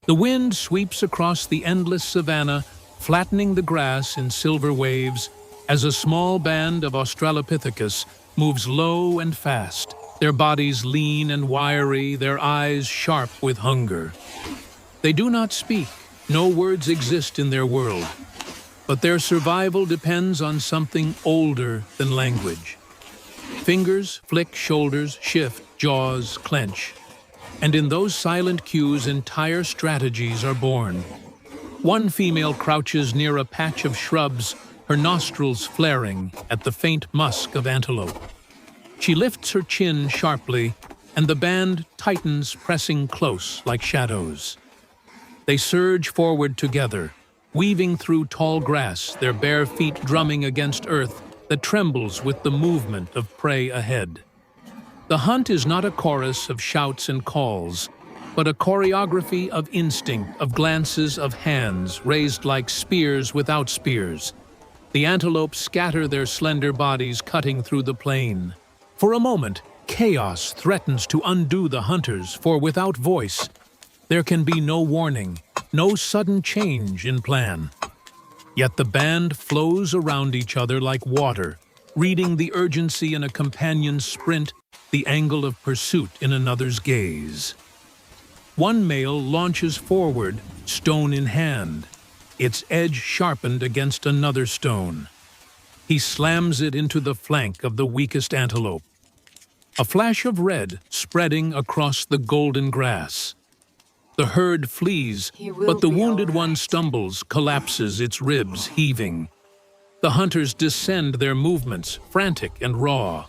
The wind sweeps across the endless savanna, flattening the grass in silver waves, as a small band of Australopithecus moves low and fast, their bodies lean and wiry, their eyes sharp with hunger. They do not speak, no words exist in their world, but their survival depends on something older than language. Fingers flick, shoulders shift, jaws clench. And in those silent cues, entire strategies are born. One female crouches near a patch of shrubs, her nostrils flaring at the faint musk of antelope. She lifts her chin sharply, and the band tightens, pressing close like shadows. They surge forward together, weaving through tall grass, their bare feet drumming against earth that trembles with the movement of prey ahead. The hunt is not a chorus of shouts and calls, but a choreography of instinct, of glances, of hands raised like spears without spears. The antelope scatter their slender bodies, cutting through the plain. For a moment, chaos threatens to undo the hunters, for without voice, there can be no warning, no sudden change in plan. Yet the band flows around each other like water, reading the urgency in a companion's sprint, the angle of pursuit in another's gaze. One male launches forward, stone in hand, its edge sharpened against another stone. He slams it into the flank of the weakest antelope. A flash of red spreading across the golden grass. The herd flees, but the wounded one stumbles, collapses, its ribs heaving. The hunters descend their movements, frantic and raw.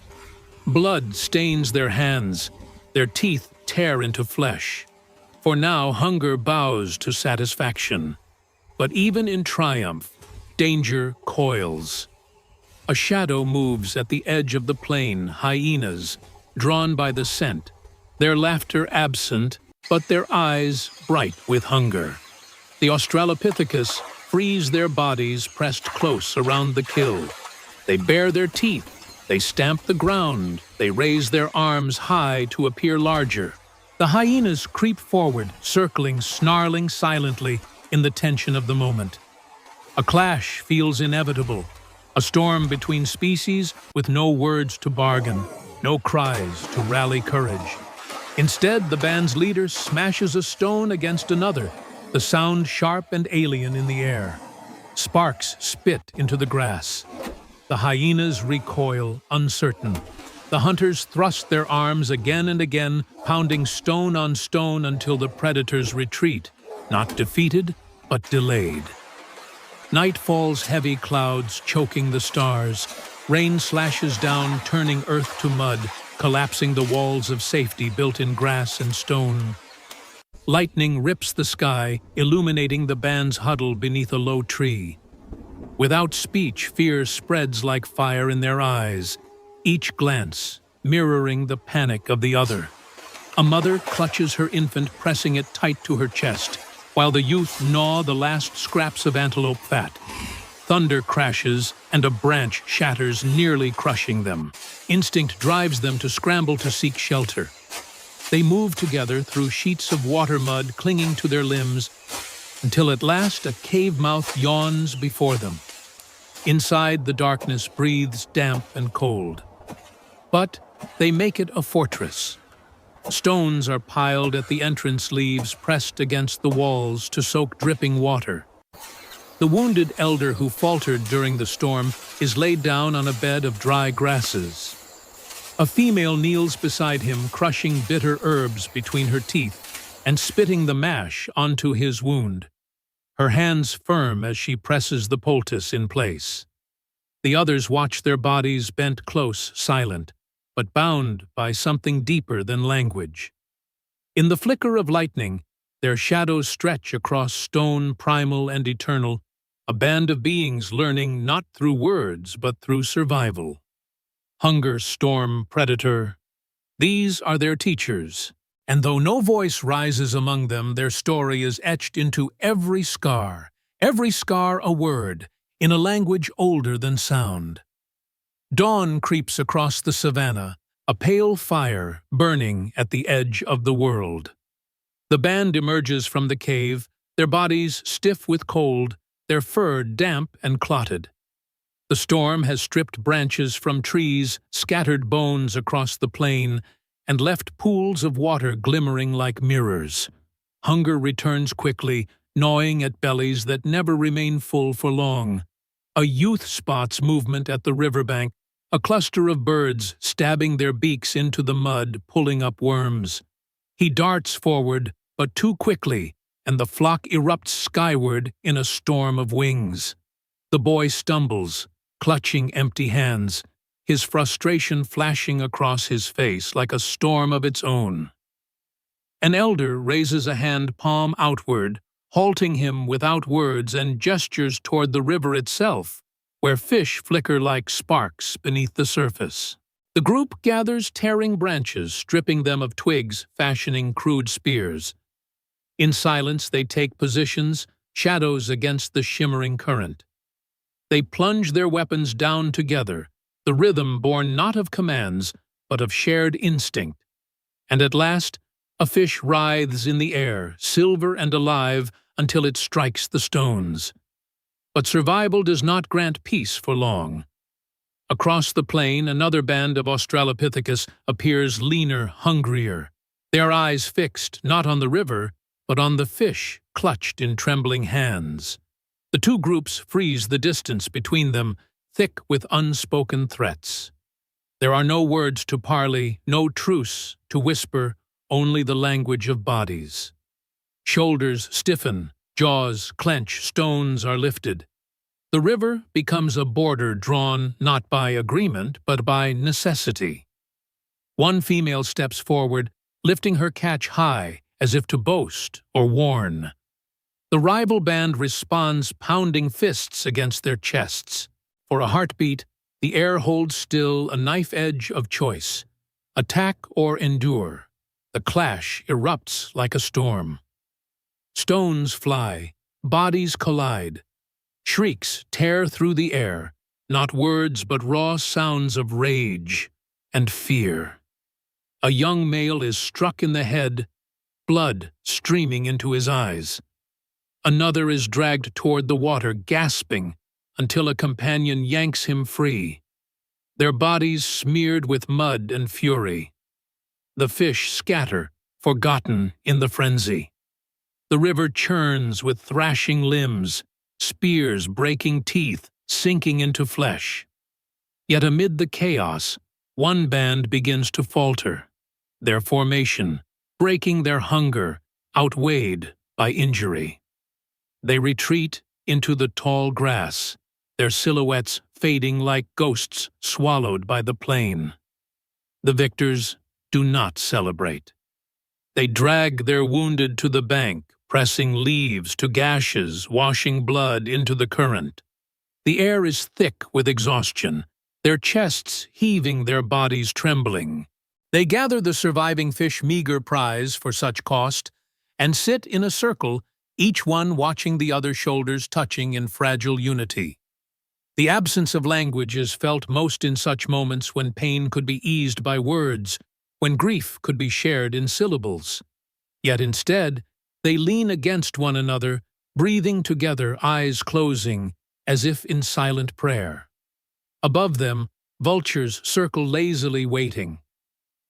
Blood stains their hands, their teeth tear into flesh. For now hunger bows to satisfaction. But even in triumph, danger coils. A shadow moves at the edge of the plain, hyenas, drawn by the scent, their laughter absent, but their eyes bright with hunger. The Australopithecus freeze their bodies pressed close around the kill. They bare their teeth, they stamp the ground, they raise their arms high to appear larger. The hyenas creep forward, circling, snarling silently in the tension of the moment. A clash feels inevitable, a storm between species with no words to bargain, no cries to rally courage. Instead, the band's leader smashes a stone against another, the sound sharp and alien in the air. Sparks spit into the grass. The hyenas recoil, uncertain. The hunters thrust their arms again and again, pounding stone on stone until the predators retreat, not defeated, but delayed. Night falls, heavy clouds choking the stars. Rain slashes down, turning earth to mud, collapsing the walls of safety built in grass and stone. Lightning rips the sky, illuminating the band's huddle beneath a low tree. Without speech, fear spreads like fire in their eyes, each glance mirroring the panic of the other. A mother clutches her infant, pressing it tight to her chest, while the youth gnaw the last scraps of antelope fat. Thunder crashes, and a branch shatters, nearly crushing them. Instinct drives them to scramble to seek shelter. They move together through sheets of water mud clinging to their limbs, until at last a cave mouth yawns before them. Inside, the darkness breathes damp and cold. But they make it a fortress. Stones are piled at the entrance, leaves pressed against the walls to soak dripping water. The wounded elder who faltered during the storm is laid down on a bed of dry grasses. A female kneels beside him, crushing bitter herbs between her teeth and spitting the mash onto his wound, her hands firm as she presses the poultice in place. The others watch their bodies bent close, silent, but bound by something deeper than language. In the flicker of lightning, their shadows stretch across stone, primal and eternal, a band of beings learning not through words but through survival. Hunger, storm, predator. These are their teachers, and though no voice rises among them, their story is etched into every scar a word, in a language older than sound. Dawn creeps across the savanna, a pale fire burning at the edge of the world. The band emerges from the cave, their bodies stiff with cold, their fur damp and clotted. The storm has stripped branches from trees, scattered bones across the plain, and left pools of water glimmering like mirrors. Hunger returns quickly, gnawing at bellies that never remain full for long. A youth spots movement at the riverbank, a cluster of birds stabbing their beaks into the mud, pulling up worms. He darts forward, but too quickly, and the flock erupts skyward in a storm of wings. The boy stumbles, clutching empty hands, his frustration flashing across his face like a storm of its own. An elder raises a hand palm outward, halting him without words, and gestures toward the river itself, where fish flicker like sparks beneath the surface. The group gathers tearing branches, stripping them of twigs, fashioning crude spears. In silence they take positions, shadows against the shimmering current. They plunge their weapons down together, the rhythm born not of commands, but of shared instinct. And at last, a fish writhes in the air, silver and alive, until it strikes the stones. But survival does not grant peace for long. Across the plain, another band of Australopithecus appears leaner, hungrier, their eyes fixed not on the river, but on the fish clutched in trembling hands. The two groups freeze the distance between them, thick with unspoken threats. There are no words to parley, no truce to whisper, only the language of bodies. Shoulders stiffen, jaws clench, stones are lifted. The river becomes a border drawn not by agreement, but by necessity. One female steps forward, lifting her catch high, as if to boast or warn. The rival band responds, pounding fists against their chests. For a heartbeat, the air holds still, a knife edge of choice. Attack or endure. The clash erupts like a storm. Stones fly, bodies collide. Shrieks tear through the air, not words but raw sounds of rage and fear. A young male is struck in the head, blood streaming into his eyes. Another is dragged toward the water, gasping, until a companion yanks him free. Their bodies smeared with mud and fury. The fish scatter, forgotten in the frenzy. The river churns with thrashing limbs, spears breaking teeth, sinking into flesh. Yet amid the chaos, one band begins to falter, their formation, breaking their hunger, outweighed by injury. They retreat into the tall grass, their silhouettes fading like ghosts swallowed by the plain. The victors do not celebrate. They drag their wounded to the bank, pressing leaves to gashes, washing blood into the current. The air is thick with exhaustion, their chests heaving, their bodies trembling. They gather the surviving fish, meager prize for such cost, and sit in a circle, each one watching the other's shoulders touching in fragile unity. The absence of language is felt most in such moments when pain could be eased by words, when grief could be shared in syllables. Yet instead, they lean against one another, breathing together, eyes closing, as if in silent prayer. Above them, vultures circle lazily waiting.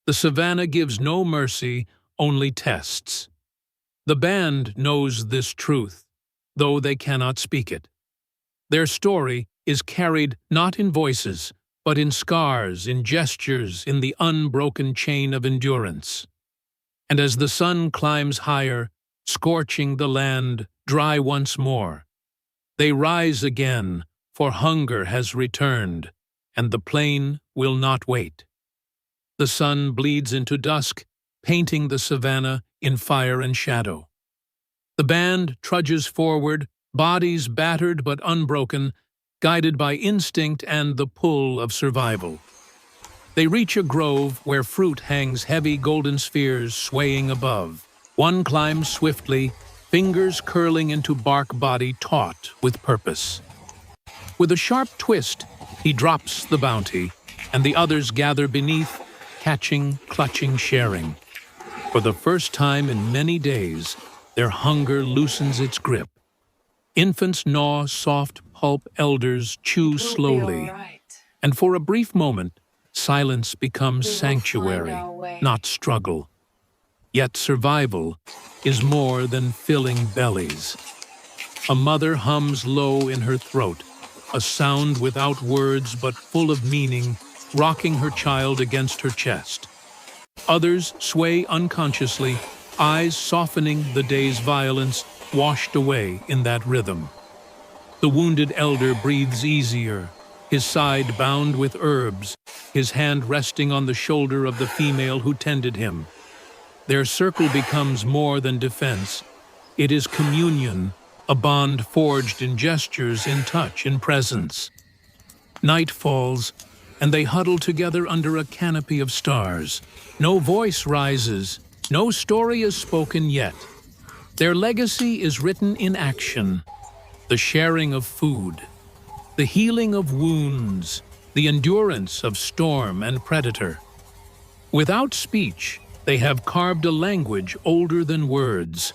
The savanna gives no mercy, only tests. The band knows this truth, though they cannot speak it. Their story is carried not in voices, but in scars, in gestures, in the unbroken chain of endurance. And as the sun climbs higher, scorching the land dry once more, they rise again, for hunger has returned, and the plain will not wait. The sun bleeds into dusk, painting the savanna in fire and shadow. The band trudges forward, bodies battered but unbroken, guided by instinct and the pull of survival. They reach a grove where fruit hangs heavy golden spheres swaying above. One climbs swiftly, fingers curling into bark body taut with purpose. With a sharp twist, he drops the bounty, and the others gather beneath, catching, clutching, sharing. For the first time in many days, their hunger loosens its grip. Infants gnaw soft pulp, elders chew slowly, and for a brief moment, silence becomes sanctuary, not struggle. Yet survival is more than filling bellies. A mother hums low in her throat, a sound without words but full of meaning, rocking her child against her chest. Others sway unconsciously, eyes softening the day's violence, washed away in that rhythm. The wounded elder breathes easier, his side bound with herbs, his hand resting on the shoulder of the female who tended him. Their circle becomes more than defense. It is communion, a bond forged in gestures, in touch, in presence. Night falls, and they huddle together under a canopy of stars. No voice rises, no story is spoken yet. Their legacy is written in action, the sharing of food, the healing of wounds, the endurance of storm and predator. Without speech, they have carved a language older than words,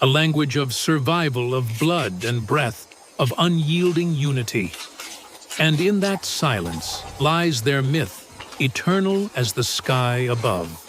a language of survival, of blood and breath, of unyielding unity. And in that silence lies their myth, eternal as the sky above.